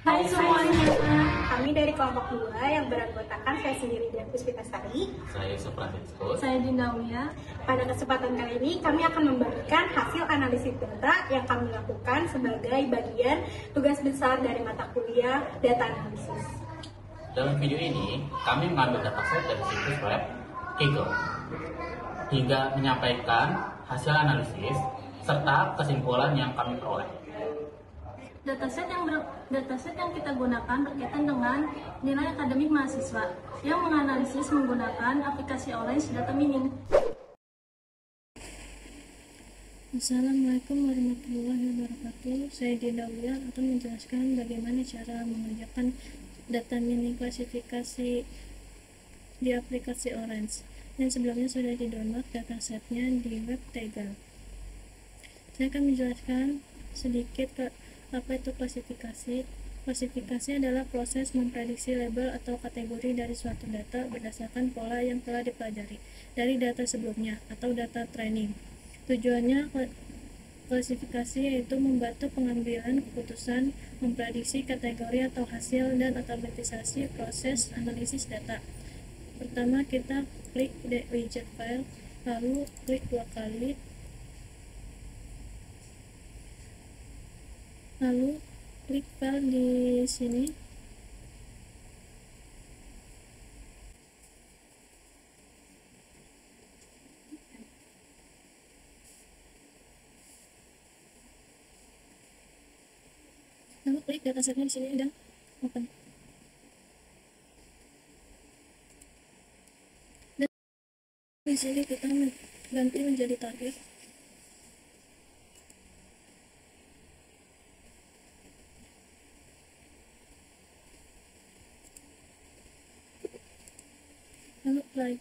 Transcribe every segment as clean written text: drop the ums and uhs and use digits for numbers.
Hai semuanya, Kami dari kelompok 2 yang beranggotakan saya sendiri dan Puspitasari. Saya Sofransisco. saya Dinda Uya. Pada kesempatan kali ini kami akan membagikan hasil analisis data yang kami lakukan sebagai bagian tugas besar dari mata kuliah data analisis. Dalam video ini, kami mengambil dataset dari situs web Kaggle hingga menyampaikan hasil analisis serta kesimpulan yang kami peroleh. Dataset yang kita gunakan berkaitan dengan nilai akademik mahasiswa yang menganalisis menggunakan aplikasi Orange Data Mining. Assalamualaikum warahmatullahi wabarakatuh. Saya Dinda Uya akan menjelaskan bagaimana cara mengerjakan data mining klasifikasi di aplikasi Orange. Dan sebelumnya sudah di-download datasetnya di web Kaggle. Saya akan menjelaskan sedikit apa itu klasifikasi. Klasifikasi adalah proses memprediksi label atau kategori dari suatu data berdasarkan pola yang telah dipelajari dari data sebelumnya atau data training. Tujuannya klasifikasi yaitu membantu pengambilan keputusan, memprediksi kategori atau hasil, dan otomatisasi proses analisis data. Pertama, kita klik the widget file, lalu klik 2 kali, lalu klik file di sini. Lalu klik datasetnya di sini dan open. Dan di sini kita ganti menjadi target. Lalu apply.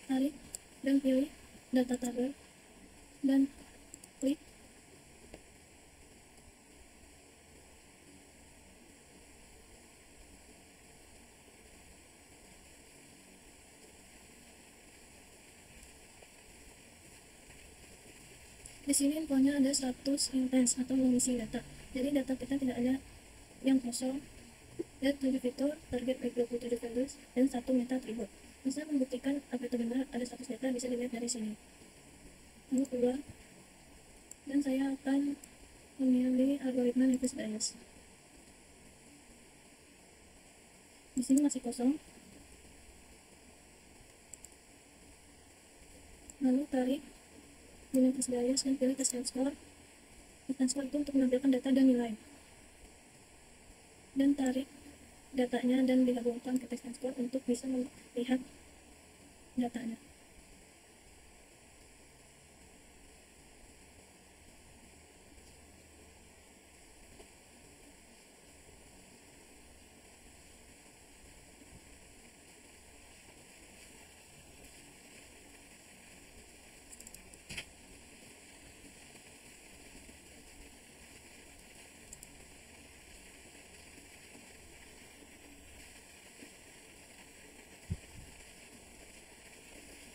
Tarik dan pilih data tabel dan klik. Di sini infonya ada 100 intens atau mengisi data. Jadi data kita tidak ada yang kosong. Dan 7 fitur, target 27 values, dan 1 meta attribute. Bisa membuktikan apa itu benar ada 100 data bisa dilihat dari sini. Lalu keluar. Dan saya akan memilih algoritma Navier Bayes. Di sini masih kosong. Lalu tarik di Navier Bayes dan pilih test transfer. Test transfer itu untuk menampilkan data dan nilai. Dan tarik datanya dan digabungkan ke test transfer untuk bisa melihat datanya.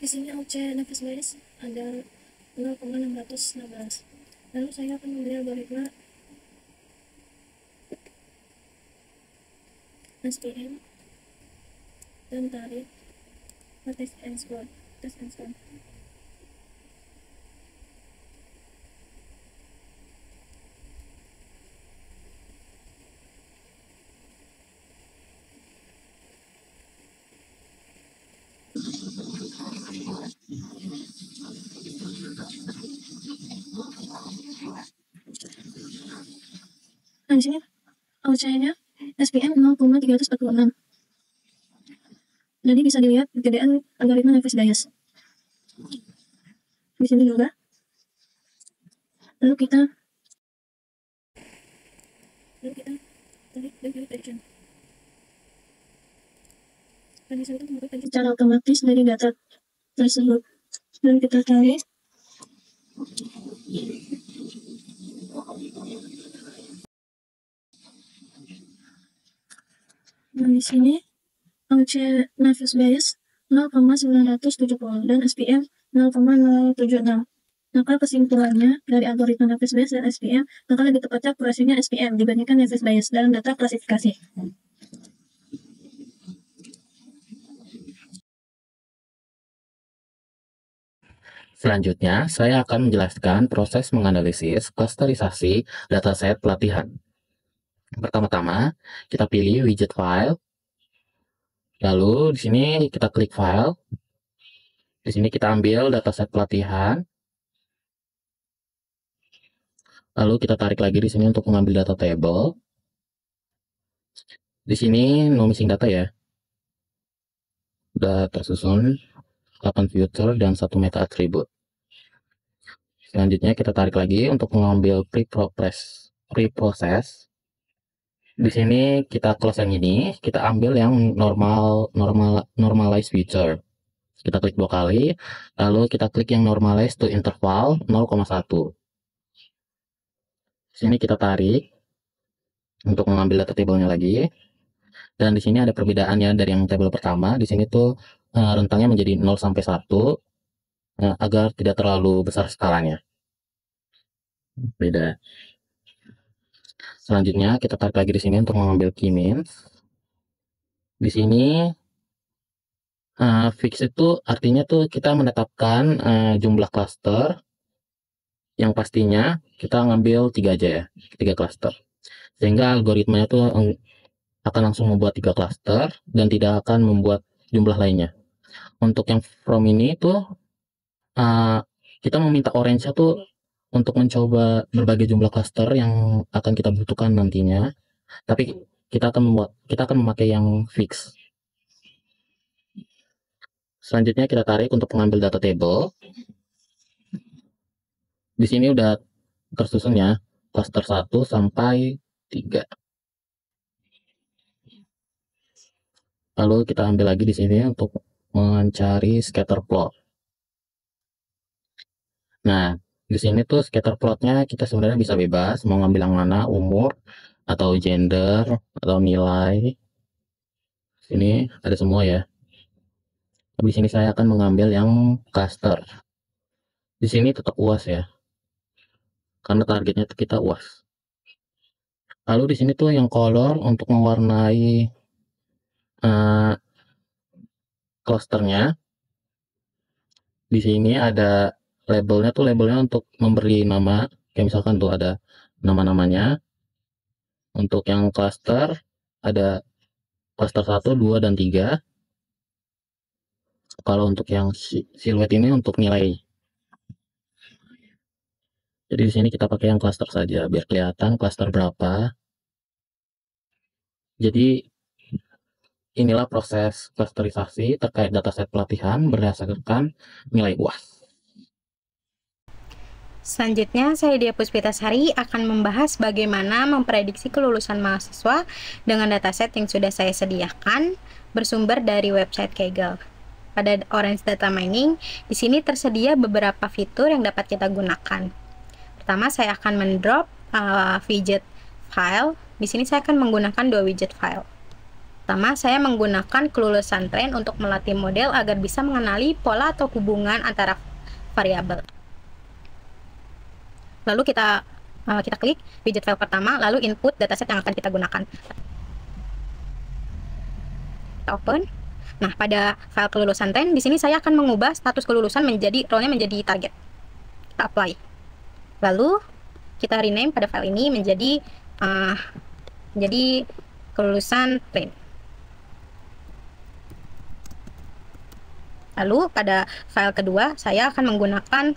Di sini OC Navier Bayes ada 0,616. Lalu saya akan memilih algoritma SPM dan tarik ke test and score. Nah, di sini OC-nya SPM 0,346. Jadi bisa dilihat perbedaan algoritma Navier Bayes. Di sini juga. Lalu kita tarik dan pilih prediction. Prediction itu membuat secara otomatis dari data tersebut. Dan kita tarik. Dan di sini OC Navier Bayes 0,970 dan SPM 0,076. Maka kesimpulannya dari algoritma Naive Bayes dan SPM, maka lebih tepatnya akurasinya SPM dibandingkan Naive Bayes dalam data klasifikasi. Selanjutnya, saya akan menjelaskan proses menganalisis klasterisasi dataset pelatihan. Pertama-tama, kita pilih widget file. Lalu di sini kita klik file. Di sini kita ambil dataset pelatihan. Lalu kita tarik lagi di sini untuk mengambil data table. Di sini no missing data ya. Sudah tersusun 8 filter dan 1 meta attribute. Selanjutnya kita tarik lagi untuk mengambil preprocess. Di sini kita close yang ini, kita ambil yang normalize feature. Kita klik 2 kali, lalu kita klik yang normalize to interval 0,1. Sini kita tarik untuk mengambil data table-nya lagi. Dan di sini ada perbedaannya dari yang table pertama. Di sini tuh rentangnya menjadi 0 sampai 1 agar tidak terlalu besar skalanya. Beda. Selanjutnya kita tarik lagi di sini untuk mengambil key means. Di sini fix itu artinya tuh kita menetapkan jumlah cluster yang pastinya kita ngambil 3 aja ya, 3 cluster. Sehingga algoritmanya tuh akan langsung membuat 3 cluster dan tidak akan membuat jumlah lainnya. Untuk yang from ini tuh kita meminta orange-nya tuh untuk mencoba berbagai jumlah cluster yang akan kita butuhkan nantinya. Tapi kita akan memakai yang fix. Selanjutnya kita tarik untuk mengambil data table. Di sini udah tersusun ya, cluster 1 sampai 3. Lalu kita ambil lagi di sini untuk mencari scatter plot. Nah, di sini tuh scatter plotnya kita sebenarnya bisa bebas mau ngambil yang mana, umur atau gender atau nilai. Sini ada semua ya. Di sini saya akan mengambil yang cluster. Di sini tetap UAS ya, karena targetnya kita UAS. Lalu di sini tuh yang color untuk mewarnai clusternya. Di sini ada labelnya tuh, labelnya untuk memberi nama, kayak misalkan tuh ada nama-namanya. Untuk yang cluster ada cluster 1, 2, dan 3. Kalau untuk yang siluet ini untuk nilai. Jadi di sini kita pakai yang cluster saja biar kelihatan cluster berapa. Jadi inilah proses klasterisasi terkait dataset pelatihan berdasarkan nilai UAS. Selanjutnya, saya Dia Puspitasari akan membahas bagaimana memprediksi kelulusan mahasiswa dengan dataset yang sudah saya sediakan bersumber dari website Kaggle. Pada Orange Data Mining, di sini tersedia beberapa fitur yang dapat kita gunakan. Pertama, saya akan mendrop widget file. Di sini saya akan menggunakan 2 widget file. Pertama, saya menggunakan kelulusan tren untuk melatih model agar bisa mengenali pola atau hubungan antara variabel. Lalu kita klik widget file pertama, lalu input dataset yang akan kita gunakan. Kita open. Nah, pada file kelulusan tren, di sini saya akan mengubah status kelulusan menjadi role-nya menjadi target. Kita apply. Lalu kita rename pada file ini menjadi kelulusan tren. Lalu pada file kedua saya akan menggunakan,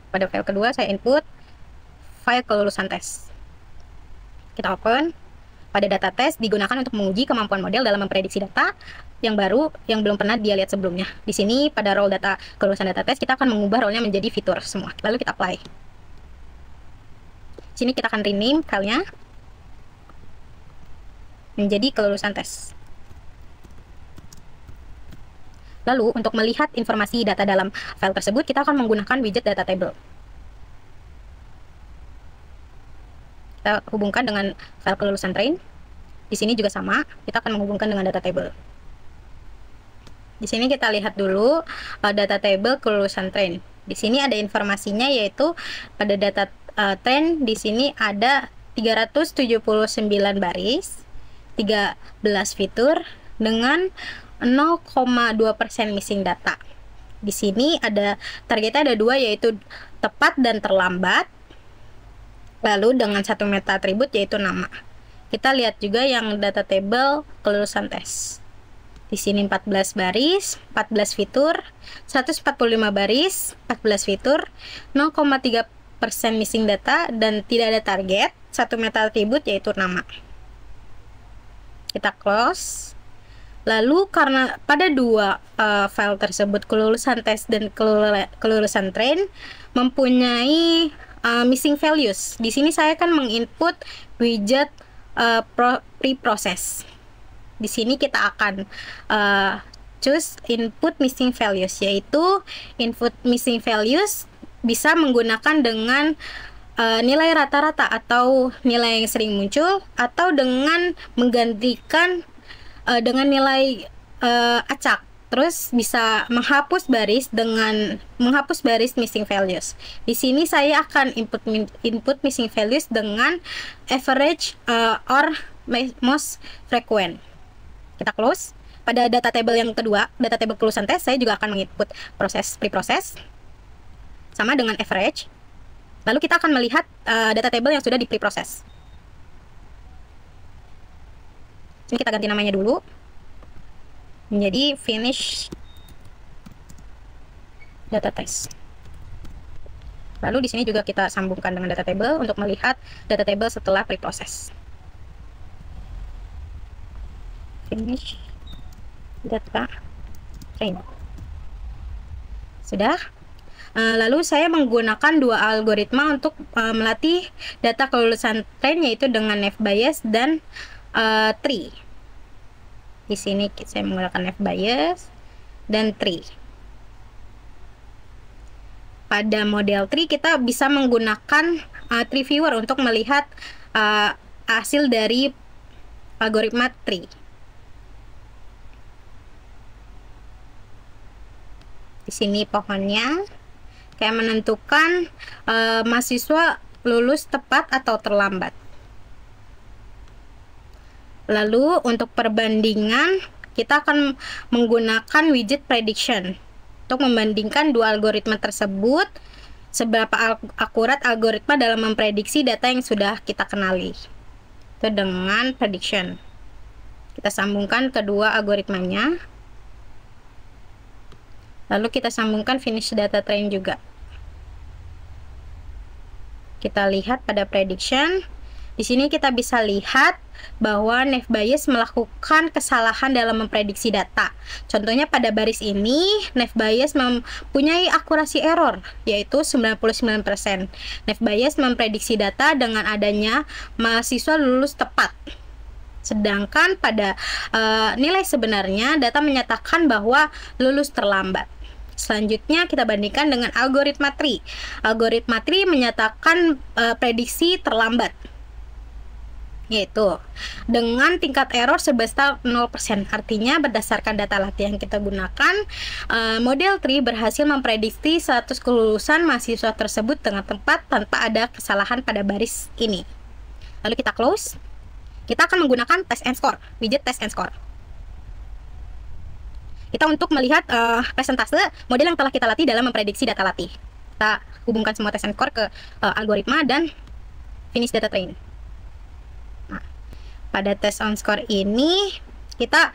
pada file kedua saya input file kelulusan tes. Kita open. Pada data tes digunakan untuk menguji kemampuan model dalam memprediksi data yang baru yang belum pernah dia lihat sebelumnya. Di sini pada role data kelulusan data tes kita akan mengubah role-nya menjadi fitur semua. Lalu kita apply. Sini kita akan rename filenya menjadi kelulusan tes. Lalu untuk melihat informasi data dalam file tersebut kita akan menggunakan widget data table. Kita hubungkan dengan file kelulusan train. Di sini juga sama, kita akan menghubungkan dengan data table. Di sini kita lihat dulu data table kelulusan train. Di sini ada informasinya, yaitu pada data train di sini ada 379 baris, 13 fitur dengan 0,2% missing data. Di sini ada targetnya ada dua, yaitu tepat dan terlambat. Lalu dengan satu meta atribut yaitu nama. Kita lihat juga yang data table kelulusan tes. Di sini 14 baris, 14 fitur, 145 baris, 14 fitur, 0,3% missing data dan tidak ada target, satu meta atribut yaitu nama. Kita close. Lalu karena pada dua file tersebut, kelulusan tes dan kelulusan train, mempunyai missing values. Di sini saya akan menginput widget preprocess. Di sini kita akan choose input missing values, yaitu input missing values bisa menggunakan dengan nilai rata-rata atau nilai yang sering muncul, atau dengan menggantikan dengan nilai acak. Terus bisa menghapus baris dengan menghapus baris missing values. Di sini saya akan input missing values dengan average or most frequent. Kita close. Pada data table yang kedua, data table kelulusan tes, saya juga akan menginput preprocess sama dengan average. Lalu kita akan melihat data table yang sudah di preprocess. Sini kita ganti namanya dulu menjadi finish data test. Lalu di sini juga kita sambungkan dengan data table untuk melihat data table setelah preprocess. Finish data train. Sudah. Lalu saya menggunakan dua algoritma untuk melatih data kelulusan train, yaitu dengan NavBayes dan tree. Di sini saya menggunakan NavBayes dan tree. Pada model tree kita bisa menggunakan tree viewer untuk melihat hasil dari algoritma tree. Di sini pohonnya kayak menentukan mahasiswa lulus tepat atau terlambat. Lalu untuk perbandingan kita akan menggunakan widget prediction untuk membandingkan dua algoritma tersebut, seberapa akurat algoritma dalam memprediksi data yang sudah kita kenali. Itu dengan prediction. Kita sambungkan kedua algoritmanya. Lalu kita sambungkan finish data train juga. Kita lihat pada prediction. Di sini kita bisa lihat bahwa NavBayes melakukan kesalahan dalam memprediksi data. Contohnya pada baris ini, NavBayes mempunyai akurasi error, yaitu 99%. NavBayes memprediksi data dengan adanya mahasiswa lulus tepat. Sedangkan pada nilai sebenarnya, data menyatakan bahwa lulus terlambat. Selanjutnya kita bandingkan dengan algoritma tree. Algoritma tree menyatakan prediksi terlambat, yaitu dengan tingkat error sebesar 0%. Artinya berdasarkan data latihan yang kita gunakan, model tree berhasil memprediksi status kelulusan mahasiswa tersebut dengan tepat tanpa ada kesalahan pada baris ini. Lalu kita close. Kita akan menggunakan test and score, widget test and score. Kita untuk melihat presentase model yang telah kita latih dalam memprediksi data latih. Kita hubungkan semua test and score ke algoritma dan finish data train. Nah, pada test on score ini kita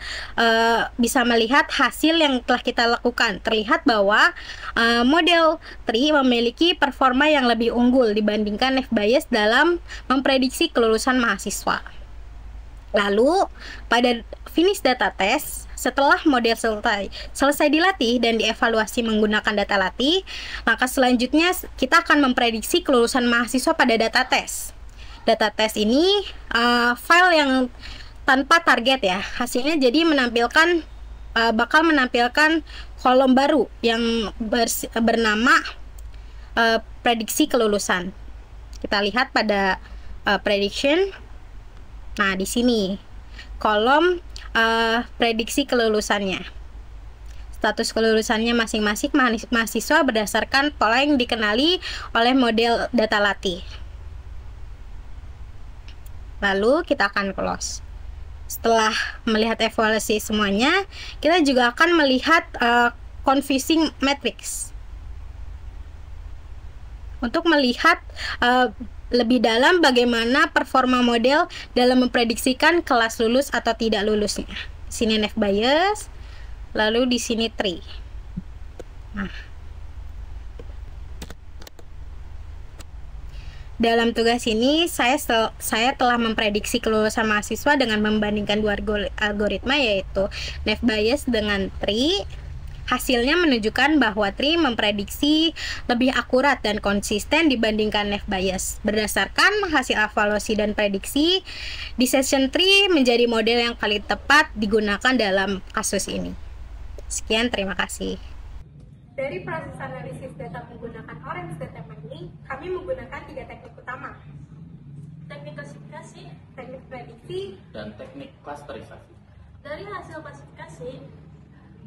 bisa melihat hasil yang telah kita lakukan. Terlihat bahwa model tree memiliki performa yang lebih unggul dibandingkan NavBayes dalam memprediksi kelulusan mahasiswa. Lalu pada finish data test, setelah model selesai dilatih dan dievaluasi menggunakan data latih, maka selanjutnya kita akan memprediksi kelulusan mahasiswa pada data test. Data test ini file yang tanpa target ya, hasilnya jadi menampilkan bakal menampilkan kolom baru yang bernama prediksi kelulusan. Kita lihat pada prediction. Nah, di sini kolom prediksi kelulusannya. status kelulusannya masing-masing mahasiswa berdasarkan pola yang dikenali oleh model data latih. Lalu kita akan close. Setelah melihat evaluasi semuanya, kita juga akan melihat confusing matrix untuk melihat lebih dalam bagaimana performa model dalam memprediksikan kelas lulus atau tidak lulusnya. Di sini naive Bayes, lalu di sini tree. Nah, dalam tugas ini saya telah memprediksi kelulusan mahasiswa dengan membandingkan dua algoritma, yaitu naive Bayes dengan tree. Hasilnya menunjukkan bahwa tree memprediksi lebih akurat dan konsisten dibandingkan naive Bayes. Berdasarkan hasil evaluasi dan prediksi, decision tree menjadi model yang paling tepat digunakan dalam kasus ini. Sekian, terima kasih. Dari proses analisis data menggunakan Orange Data Mining, kami menggunakan 3 teknik utama. Teknik klasifikasi, Teknik prediksi, Dan teknik klasterisasi. dari hasil klasifikasi,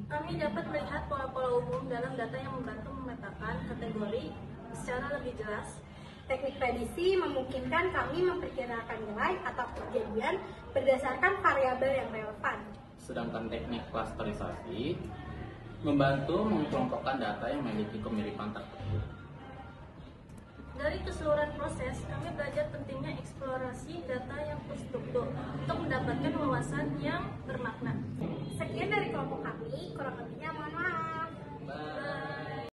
kami dapat melihat pola-pola umum dalam data yang membantu memetakan kategori secara lebih jelas. teknik prediksi memungkinkan kami memperkirakan nilai atau kejadian berdasarkan variabel yang relevan. Sedangkan teknik klasterisasi membantu mengelompokkan data yang memiliki kemiripan tertentu. Dari keseluruhan proses, kami belajar pentingnya eksplorasi data yang terstruktur untuk mendapatkan wawasan yang bermakna. Sekian dari kelompok kami, kurang lebihnya mohon maaf. Bye.